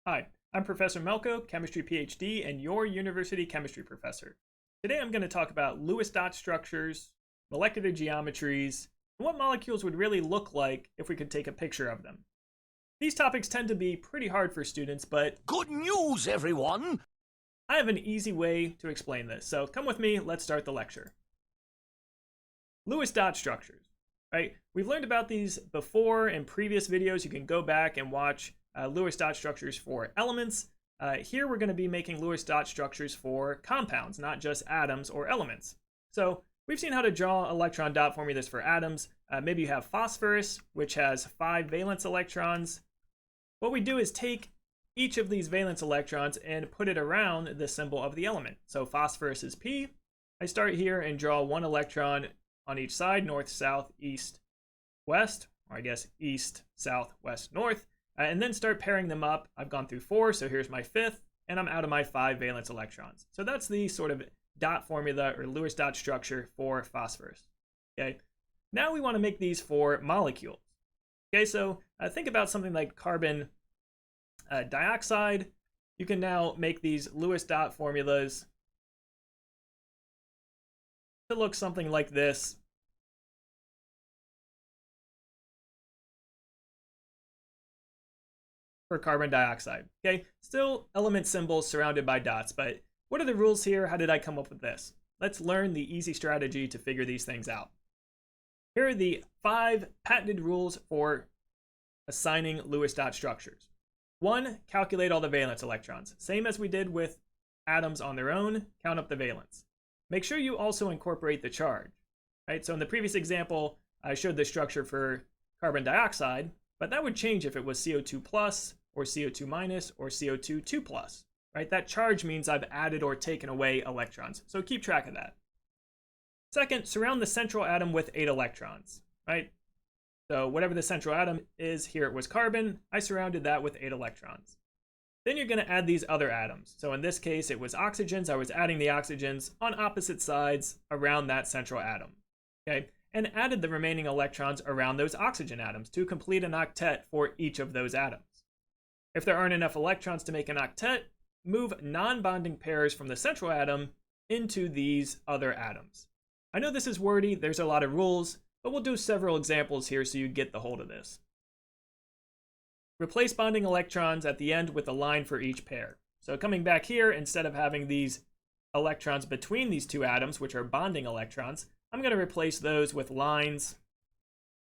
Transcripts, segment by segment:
Hi, I'm Professor Melko, Chemistry PhD, and your university chemistry professor. Today I'm going to talk about Lewis dot structures, molecular geometries, and what molecules would really look like if we could take a picture of them. These topics tend to be pretty hard for students, but good news, everyone! I have an easy way to explain this, so come with me, let's start the lecture. Lewis dot structures, right? We've learned about these before in previous videos. You can go back and watch Lewis dot structures for elements. Here we're going to be making Lewis dot structures for compounds, not just atoms or elements. So we've seen how to draw electron dot formulas for atoms. Maybe you have phosphorus, which has 5 valence electrons. What we do is take each of these valence electrons and put it around the symbol of the element. So phosphorus is P. I start here and draw 1 electron on each side, north, south, east, west, or I guess east, south, west, north. And then start pairing them up. I've gone through 4, so here's my 5th, and I'm out of my 5 valence electrons. So that's the sort of dot formula or Lewis dot structure for phosphorus. Okay, now we want to make these for molecules. Okay, so think about something like carbon dioxide. You can now make these Lewis dot formulas to look something like this. For carbon dioxide. Okay, still element symbols surrounded by dots, but what are the rules here? How did I come up with this? Let's learn the easy strategy to figure these things out. Here are the 5 patented rules for assigning Lewis dot structures. 1, calculate all the valence electrons. Same as we did with atoms on their own, count up the valence. Make sure you also incorporate the charge. Right? So in the previous example, I showed the structure for carbon dioxide, but that would change if it was CO2 plus, or CO2 minus, or CO2 2 plus, right? That charge means I've added or taken away electrons, so keep track of that. Second, surround the central atom with 8 electrons, right? So whatever the central atom is, here it was carbon, I surrounded that with 8 electrons. Then you're going to add these other atoms. So in this case, it was oxygens. I was adding the oxygens on opposite sides around that central atom, okay? And added the remaining electrons around those oxygen atoms to complete an octet for each of those atoms. If there aren't enough electrons to make an octet, move non-bonding pairs from the central atom into these other atoms. I know this is wordy, there's a lot of rules, but we'll do several examples here so you get the hold of this. Replace bonding electrons at the end with a line for each pair. So coming back here, instead of having these electrons between these 2 atoms, which are bonding electrons, I'm going to replace those with lines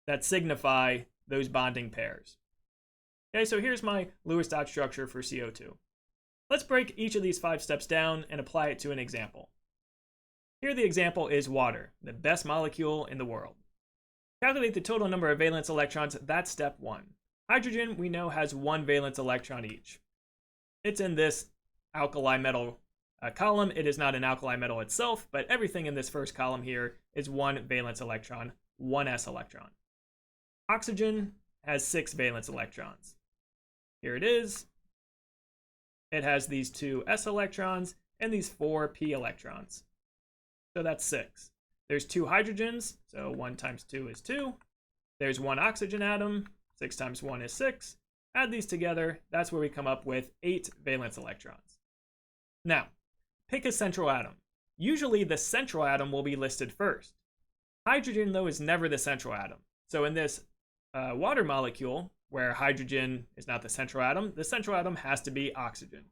that signify those bonding pairs. Okay, so here's my Lewis dot structure for CO2. Let's break each of these 5 steps down and apply it to an example. Here the example is water, the best molecule in the world. Calculate the total number of valence electrons, that's step 1. Hydrogen, we know, has 1 valence electron each. It's in this alkali metal column. It is not an alkali metal itself, but everything in this first column here is 1 valence electron, 1 s electron. Oxygen has 6 valence electrons. Here it is. It has these 2 s electrons and these 4 p electrons. So that's 6. There's 2 hydrogens, so 1 times 2 is 2. There's 1 oxygen atom, 6 times 1 is 6. Add these together, that's where we come up with 8 valence electrons. Now, pick a central atom. Usually the central atom will be listed first. Hydrogen, though, is never the central atom. So in this water molecule, where hydrogen is not the central atom has to be oxygen.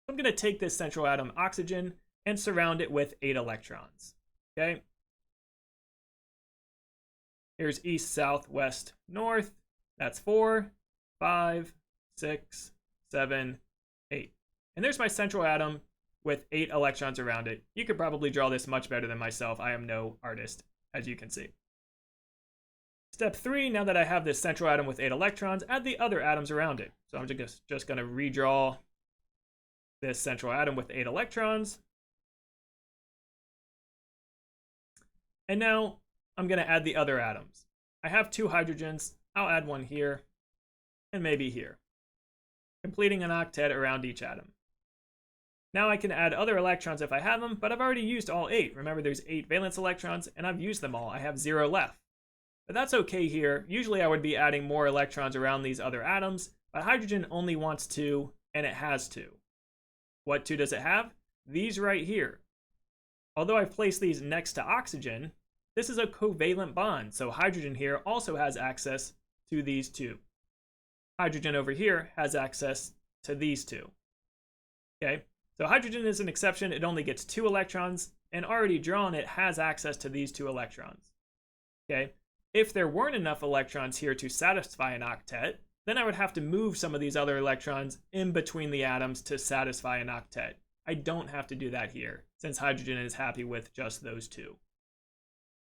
I'm going to take this central atom, oxygen, and surround it with 8 electrons. Okay? Here's east, south, west, north. That's 4, 5, 6, 7, 8. And there's my central atom with 8 electrons around it. You could probably draw this much better than myself. I am no artist, as you can see. Step 3, now that I have this central atom with 8 electrons, add the other atoms around it. So I'm just going to redraw this central atom with 8 electrons. And now I'm going to add the other atoms. I have 2 hydrogens. I'll add 1 here and maybe here, completing an octet around each atom. Now I can add other electrons if I have them, but I've already used all 8. Remember, there's 8 valence electrons, and I've used them all. I have 0 left. But that's okay here. Usually I would be adding more electrons around these other atoms, but hydrogen only wants 2, and it has 2. What 2 does it have? These right here. Although I've placed these next to oxygen, this is a covalent bond, so hydrogen here also has access to these 2. Hydrogen over here has access to these 2. Okay, so hydrogen is an exception. It only gets 2 electrons, and already drawn, it has access to these 2 electrons. Okay, if there weren't enough electrons here to satisfy an octet, then I would have to move some of these other electrons in between the atoms to satisfy an octet. I don't have to do that here, since hydrogen is happy with just those 2.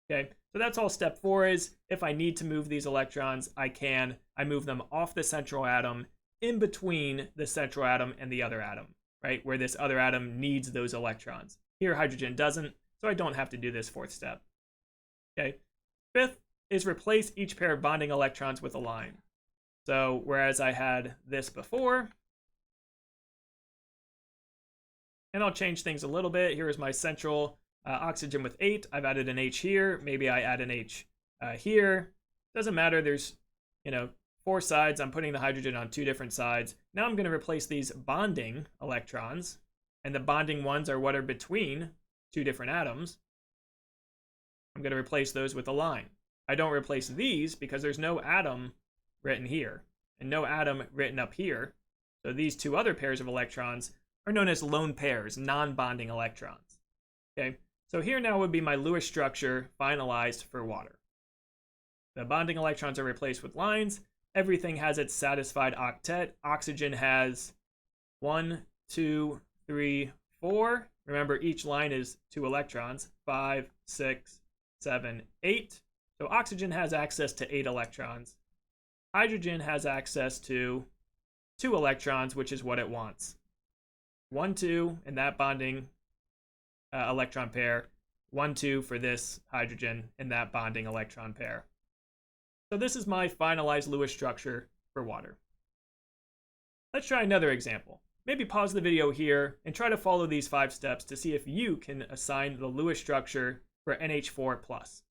Okay, so that's all step 4 is. If I need to move these electrons, I can. I move them off the central atom in between the central atom and the other atom, right? Where this other atom needs those electrons. Here, hydrogen doesn't, so I don't have to do this 4th step. Okay, 5th is replace each pair of bonding electrons with a line. So whereas I had this before, and I'll change things a little bit. Here is my central oxygen with 8. I've added an H here. Maybe I add an H here. Doesn't matter. There's, 4 sides. I'm putting the hydrogen on 2 different sides. Now I'm going to replace these bonding electrons, and the bonding ones are what are between 2 different atoms. I'm going to replace those with a line. I don't replace these because there's no atom written here and no atom written up here. So these 2 other pairs of electrons are known as lone pairs, non-bonding electrons. Okay, so here now would be my Lewis structure finalized for water. The bonding electrons are replaced with lines. Everything has its satisfied octet. Oxygen has 1, 2, 3, 4. Remember, each line is 2 electrons. 5, 6, 7, 8. So oxygen has access to 8 electrons. Hydrogen has access to 2 electrons, which is what it wants. 1, 2 in that bonding electron pair. 1, 2 for this hydrogen in that bonding electron pair. So this is my finalized Lewis structure for water. Let's try another example. Maybe pause the video here and try to follow these 5 steps to see if you can assign the Lewis structure for NH4+.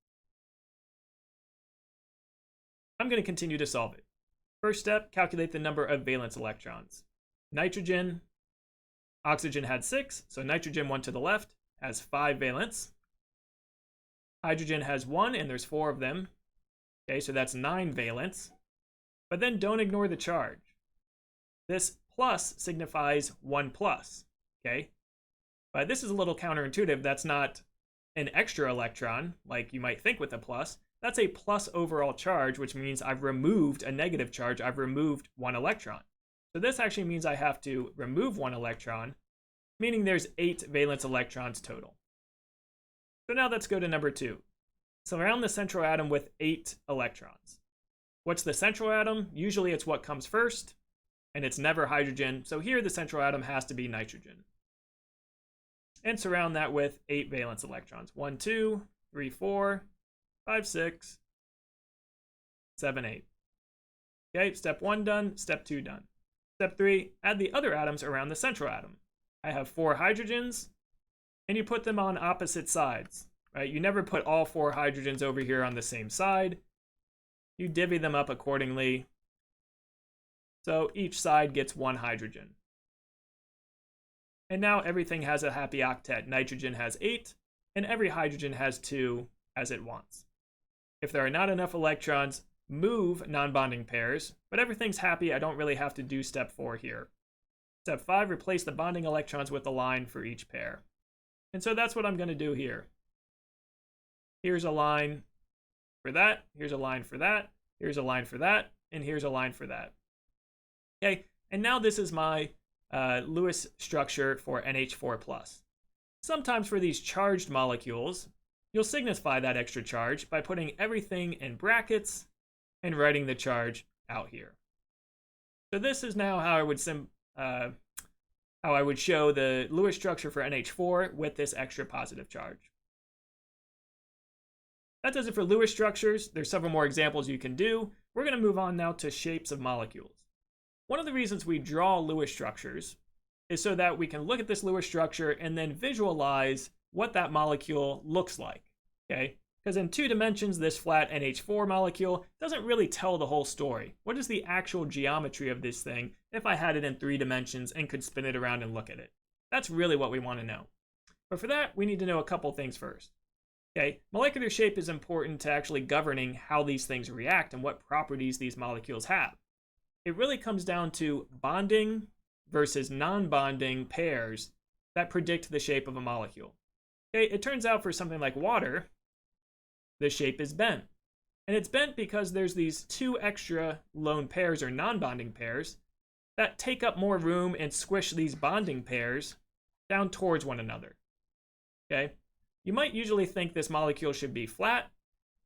I'm going to continue to solve it. First step, calculate the number of valence electrons. Nitrogen, oxygen had 6, so nitrogen 1 to the left has 5 valence. Hydrogen has 1, and there's 4 of them. Okay, so that's 9 valence. But then don't ignore the charge. This plus signifies 1 plus, okay? But this is a little counterintuitive. That's not an extra electron, like you might think with a plus. That's a plus overall charge, which means I've removed a negative charge. I've removed 1 electron. So this actually means I have to remove 1 electron, meaning there's 8 valence electrons total. So now let's go to number 2. Surround the central atom with 8 electrons. What's the central atom? Usually it's what comes first, and it's never hydrogen. So here the central atom has to be nitrogen. And surround that with 8 valence electrons. 1, 2, 3, 4, 5, 6, 7, 8. Okay, step 1 done, step 2 done. Step 3, add the other atoms around the central atom. I have 4 hydrogens, and you put them on opposite sides. Right? You never put all 4 hydrogens over here on the same side. You divvy them up accordingly. So each side gets 1 hydrogen. And now everything has a happy octet. Nitrogen has 8, and every hydrogen has 2 as it wants. If there are not enough electrons, move non-bonding pairs, but everything's happy. I don't really have to do step 4 here. Step 5, replace the bonding electrons with a line for each pair. And so that's what I'm going to do here. Here's a line for that, here's a line for that, here's a line for that, and here's a line for that. Okay, and now this is my Lewis structure for NH4+. Sometimes for these charged molecules, you'll signify that extra charge by putting everything in brackets and writing the charge out here. So this is now how I would show the Lewis structure for NH4 with this extra positive charge. That does it for Lewis structures. There's several more examples you can do. We're going to move on now to shapes of molecules. One of the reasons we draw Lewis structures is so that we can look at this Lewis structure and then visualize what that molecule looks like. Okay? Because in 2 dimensions, this flat NH4 molecule doesn't really tell the whole story. What is the actual geometry of this thing if I had it in 3 dimensions and could spin it around and look at it? That's really what we want to know. But for that, we need to know a couple things first. Okay, molecular shape is important to actually governing how these things react and what properties these molecules have. It really comes down to bonding versus non-bonding pairs that predict the shape of a molecule. Okay, it turns out for something like water, the shape is bent. And it's bent because there's these 2 extra lone pairs or non-bonding pairs that take up more room and squish these bonding pairs down towards one another. Okay, you might usually think this molecule should be flat,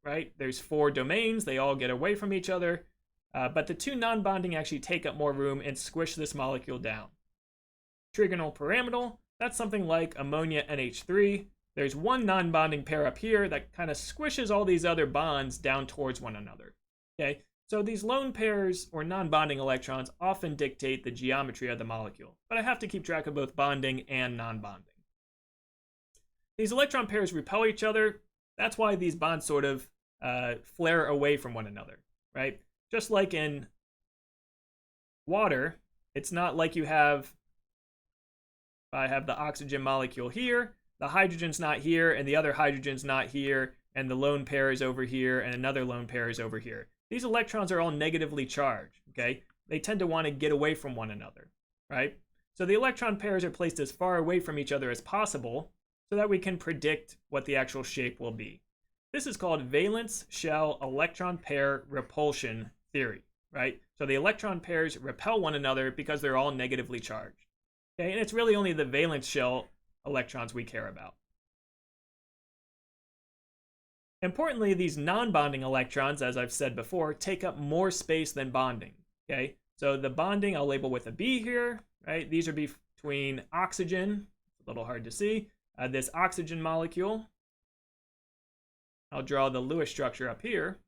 right? There's 4 domains, they all get away from each other, but the 2 non-bonding actually take up more room and squish this molecule down. Trigonal pyramidal, that's something like ammonia NH3. There's 1 non-bonding pair up here that kind of squishes all these other bonds down towards one another. Okay, so these lone pairs or non-bonding electrons often dictate the geometry of the molecule, but I have to keep track of both bonding and non-bonding. These electron pairs repel each other. That's why these bonds sort of flare away from one another, right? Just like in water, it's not like you have, I have the oxygen molecule here, the hydrogen's not here, and the other hydrogen's not here, and the lone pair is over here, and another lone pair is over here. These electrons are all negatively charged, okay? They tend to want to get away from one another, right? So the electron pairs are placed as far away from each other as possible so that we can predict what the actual shape will be. This is called valence shell electron pair repulsion theory, right? So the electron pairs repel one another because they're all negatively charged, okay? And it's really only the valence shell electrons we care about. Importantly, these non-bonding electrons, as I've said before, take up more space than bonding, okay? So the bonding I'll label with a B here, right? These are between oxygen, it's a little hard to see, this oxygen molecule. I'll draw the Lewis structure up here.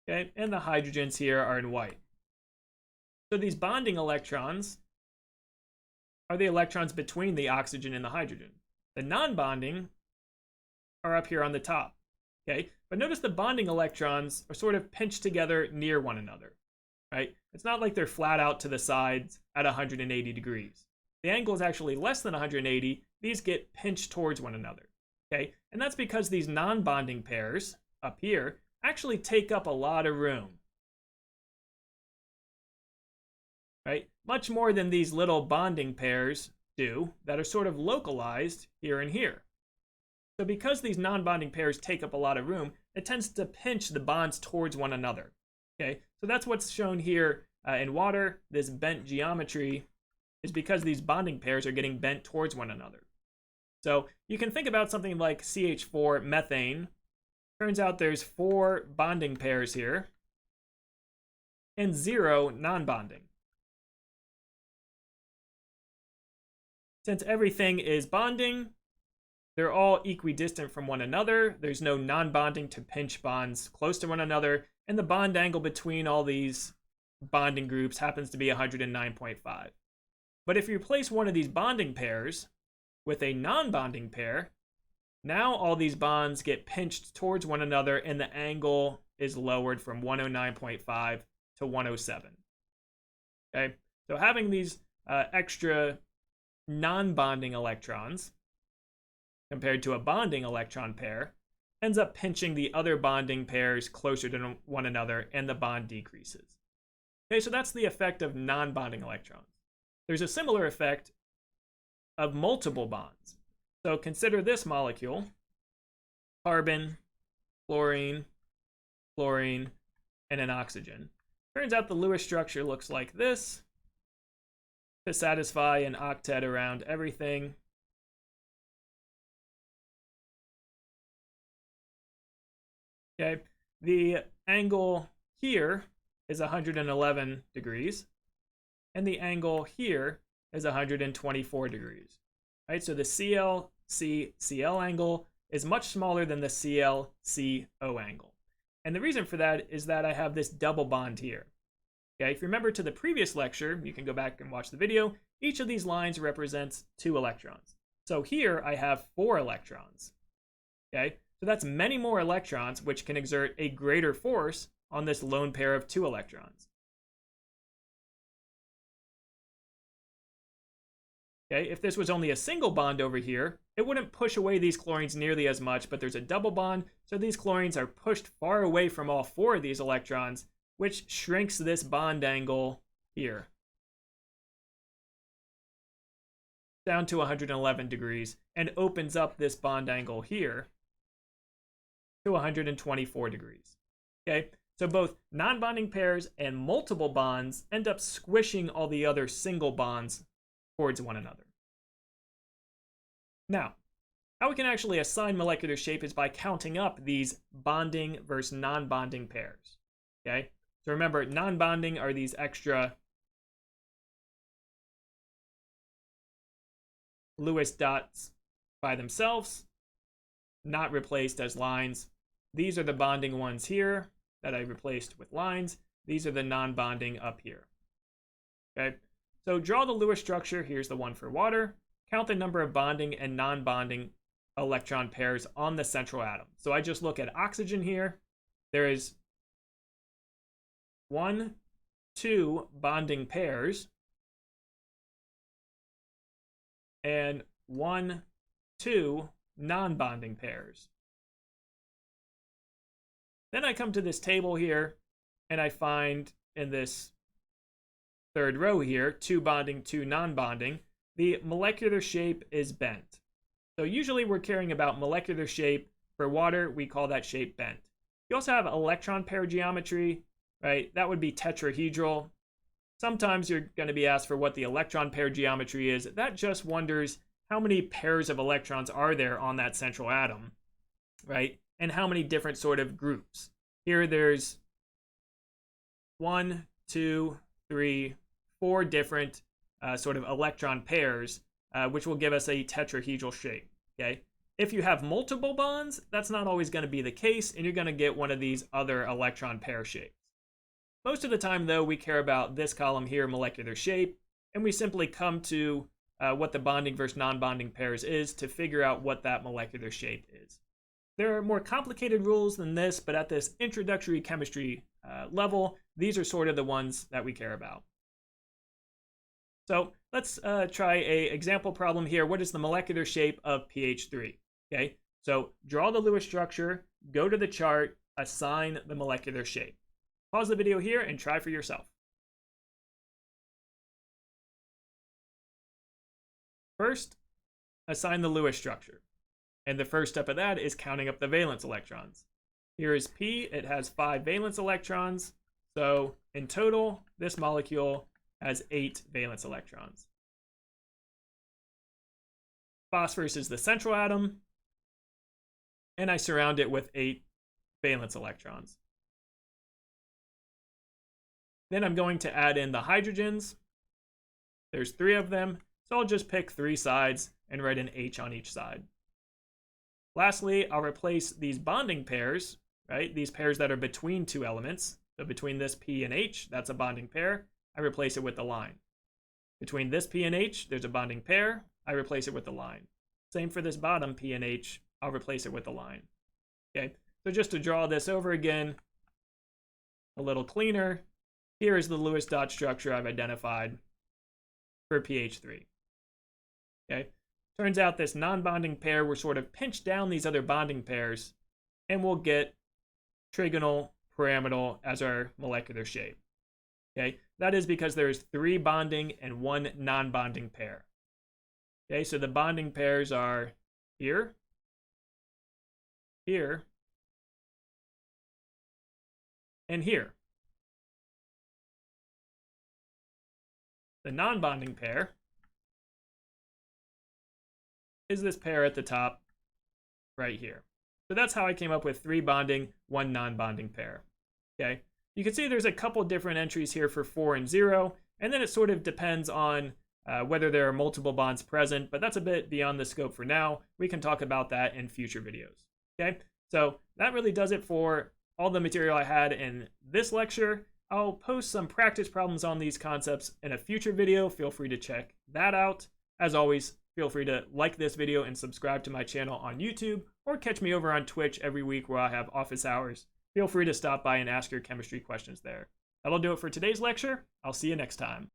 Okay, and the hydrogens here are in white. So these bonding electrons are the electrons between the oxygen and the hydrogen. The non-bonding are up here on the top. Okay, but notice the bonding electrons are sort of pinched together near one another, right? It's not like they're flat out to the sides at 180 degrees. The angle is actually less than 180. These get pinched towards one another, okay? And that's because these non-bonding pairs up here actually take up a lot of room, right? Much more than these little bonding pairs do that are sort of localized here and here. So because these non-bonding pairs take up a lot of room, it tends to pinch the bonds towards one another, okay? So that's what's shown here in water. This bent geometry is because these bonding pairs are getting bent towards one another. So you can think about something like CH4 methane. Turns out there's 4 bonding pairs here and 0 non-bonding. Since everything is bonding, they're all equidistant from one another. There's no non-bonding to pinch bonds close to one another, and the bond angle between all these bonding groups happens to be 109.5. But if you replace one of these bonding pairs with a non-bonding pair, now all these bonds get pinched towards one another and the angle is lowered from 109.5 to 107. Okay, so having these extra non-bonding electrons compared to a bonding electron pair ends up pinching the other bonding pairs closer to one another and the bond decreases. Okay, so that's the effect of non-bonding electrons. There's a similar effect of multiple bonds. So consider this molecule, carbon, fluorine, chlorine, and an oxygen. Turns out the Lewis structure looks like this to satisfy an octet around everything. Okay, the angle here is 111 degrees, and the angle here is 124 degrees. Right, so the CL-C-CL angle is much smaller than the CL-CO angle. And the reason for that is that I have this double bond here. Okay, if you remember to the previous lecture, you can go back and watch the video, each of these lines represents 2 electrons. So here I have 4 electrons. Okay, so that's many more electrons, which can exert a greater force on this lone pair of 2 electrons. Okay, if this was only a single bond over here, it wouldn't push away these chlorines nearly as much, but there's a double bond, so these chlorines are pushed far away from all 4 of these electrons, which shrinks this bond angle here down to 111 degrees and opens up this bond angle here to 124 degrees. Okay, so both non-bonding pairs and multiple bonds end up squishing all the other single bonds towards one another. Now, how we can actually assign molecular shape is by counting up these bonding versus non-bonding pairs. Okay, so remember, non-bonding are these extra Lewis dots by themselves, not replaced as lines. These are the bonding ones here that I replaced with lines. These are the non-bonding up here. Okay, so draw the Lewis structure. Here's the one for water. Count the number of bonding and non-bonding electron pairs on the central atom. So I just look at oxygen here. There is 1, 2 bonding pairs and 1, 2 non-bonding pairs. Then I come to this table here and I find in this third row here, 2 bonding, 2 non-bonding, the molecular shape is bent. So usually we're caring about molecular shape. For water, we call that shape bent. You also have electron pair geometry, right? That would be tetrahedral. Sometimes you're going to be asked for what the electron pair geometry is. That just wonders how many pairs of electrons are there on that central atom, right? And how many different sort of groups. Here there's 1, 2, 3, 4 different sort of electron pairs, which will give us a tetrahedral shape, okay? If you have multiple bonds, that's not always going to be the case, and you're going to get one of these other electron pair shapes. Most of the time, though, we care about this column here, molecular shape, and we simply come to what the bonding versus non-bonding pairs is to figure out what that molecular shape is. There are more complicated rules than this, but at this introductory chemistry level, these are sort of the ones that we care about. So let's try an example problem here. What is the molecular shape of pH3? Okay, so draw the Lewis structure, go to the chart, assign the molecular shape. Pause the video here and try for yourself. First, assign the Lewis structure. And the first step of that is counting up the valence electrons. Here is P, it has 5 valence electrons. So in total, this molecule has 8 valence electrons. Phosphorus is the central atom, and I surround it with 8 valence electrons. Then I'm going to add in the hydrogens. There's 3 of them, so I'll just pick 3 sides and write an H on each side. Lastly, I'll replace these bonding pairs, right? These pairs that are between 2 elements. So between this P and H, that's a bonding pair. I replace it with the line. Between this P and H, there's a bonding pair. I replace it with the line. Same for this bottom P and H. I'll replace it with the line. Okay, so just to draw this over again, a little cleaner, here is the Lewis dot structure I've identified for pH3. Okay, turns out this non-bonding pair will sort of pinch down these other bonding pairs, and we'll get trigonal pyramidal as our molecular shape. Okay, that is because there's 3 bonding and 1 non-bonding pair. Okay, so the bonding pairs are here, here, and here. The non-bonding pair is this pair at the top right here. So that's how I came up with 3 bonding, 1 non-bonding pair. Okay, you can see there's a couple different entries here for 4 and 0, and then it sort of depends on whether there are multiple bonds present, but that's a bit beyond the scope for now. We can talk about that in future videos. Okay, so that really does it for all the material I had in this lecture. I'll post some practice problems on these concepts in a future video. Feel free to check that out. As always, Feel free to like this video and subscribe to my channel on YouTube, or catch me over on Twitch every week where I have office hours. Feel free to stop by and ask your chemistry questions there. That'll do it for today's lecture. I'll see you next time.